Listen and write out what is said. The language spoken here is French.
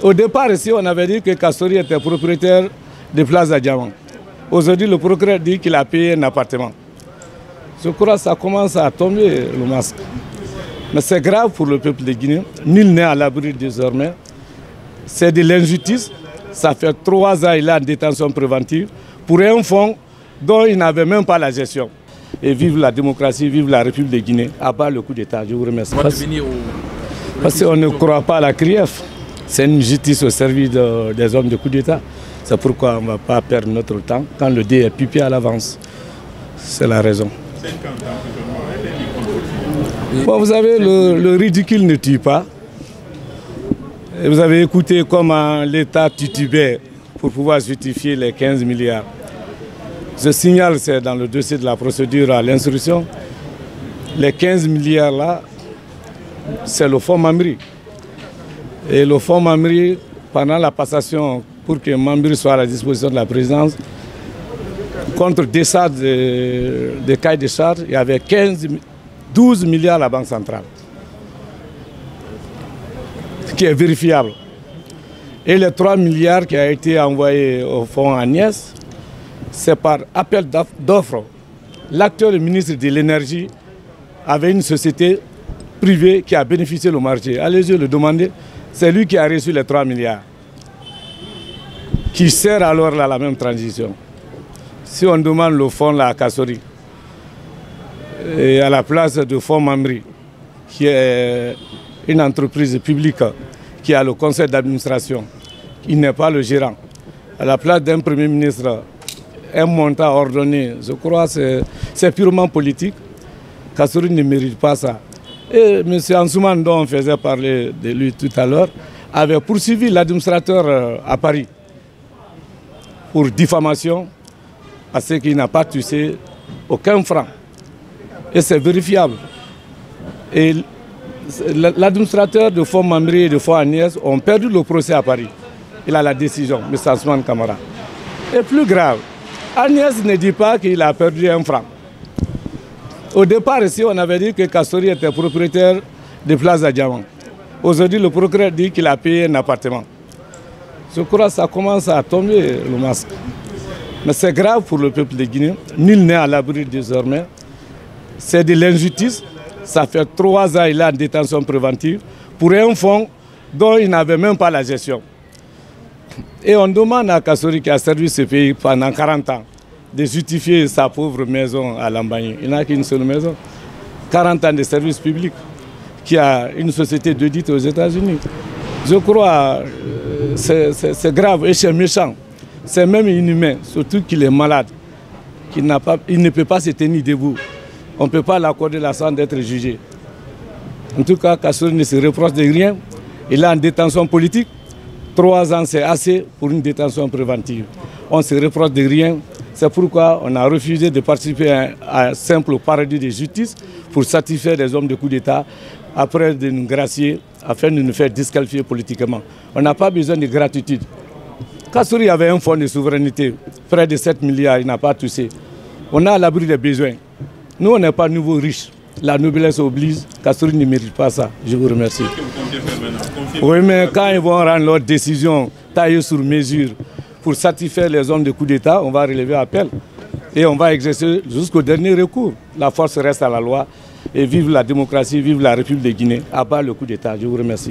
Au départ, ici, on avait dit que Kassory était propriétaire de Plaza Diamant. Aujourd'hui, le procureur dit qu'il a payé un appartement. Je crois que ça commence à tomber, le masque. Mais c'est grave pour le peuple de Guinée. Nul n'est à l'abri désormais. C'est de l'injustice. Ça fait 3 ans qu'il est en détention préventive pour un fonds dont il n'avait même pas la gestion. Et vive la démocratie, vive la République de Guinée. À bas le coup d'État. Je vous remercie. Parce qu'on ne croit pas à la CRIEF. C'est une justice au service des hommes de coup d'État. C'est pourquoi on ne va pas perdre notre temps quand le dé est pipé à l'avance. C'est la raison. Bon, vous savez, le ridicule ne tue pas. Et vous avez écouté comment l'État titubait pour pouvoir justifier les 15 milliards. Je signale, c'est dans le dossier de la procédure à l'instruction, les 15 milliards là, c'est le fonds Mamri. Et le fonds Mamri, pendant la passation, pour que Mamri soit à la disposition de la présidence, contre décharge de cahiers de charges, il y avait 12 milliards à la Banque centrale, ce qui est vérifiable. Et les 3 milliards qui ont été envoyés au fonds Agnès, c'est par appel d'offres. L'actuel ministre de l'énergie avait une société privée qui a bénéficié du marché. Allez-y le demander. C'est lui qui a reçu les 3 milliards, qui sert alors à la même transition. Si on demande le fonds à Kassory, et à la place du fonds Mamri, qui est une entreprise publique, qui a le conseil d'administration, il n'est pas le gérant, à la place d'un premier ministre, un montant ordonné, je crois que c'est purement politique. Kassory ne mérite pas ça. Et M. Ansouman, dont on faisait parler de lui tout à l'heure, avait poursuivi l'administrateur à Paris pour diffamation, parce qu'il n'a pas touché aucun franc. Et c'est vérifiable. Et l'administrateur de fonds Mamri et de fonds Agnès ont perdu le procès à Paris. Il a la décision, M. Ansouman Camara. Et plus grave, Agnès ne dit pas qu'il a perdu un franc. Au départ, ici, on avait dit que Kassory était propriétaire de Plaza Diamant. Aujourd'hui, le procureur dit qu'il a payé un appartement. Je crois que ça commence à tomber, le masque. Mais c'est grave pour le peuple de Guinée. Nul n'est à l'abri désormais. C'est de l'injustice. Ça fait 3 ans qu'il est en détention préventive pour un fonds dont il n'avait même pas la gestion. Et on demande à Kassory, qui a servi ce pays pendant 40 ans, de justifier sa pauvre maison à Lambagne. Il n'a qu'une seule maison. 40 ans de service public, qui a une société d'audit aux États-Unis. Je crois que c'est grave et c'est méchant. C'est même inhumain, surtout qu'il est malade. Il ne peut pas se tenir debout. On ne peut pas l'accorder la chance d'être jugé. En tout cas, Kassory ne se reproche de rien. Il est en détention politique. 3 ans, c'est assez pour une détention préventive. On ne se reproche de rien. C'est pourquoi on a refusé de participer à un simple paradis de justice pour satisfaire les hommes de coup d'État après de nous gracier afin de nous faire disqualifier politiquement. On n'a pas besoin de gratitude. Kassory avait un fonds de souveraineté, près de 7 milliards, il n'a pas touché. On est à l'abri des besoins. Nous, on n'est pas nouveaux riches. La noblesse oblige. Kassory ne mérite pas ça. Je vous remercie. Oui, mais quand ils vont rendre leur décision taillée sur mesure pour satisfaire les hommes de coup d'État, on va relever appel. Et on va exercer jusqu'au dernier recours. La force reste à la loi. Et vive la démocratie, vive la République de Guinée. À bas le coup d'État. Je vous remercie.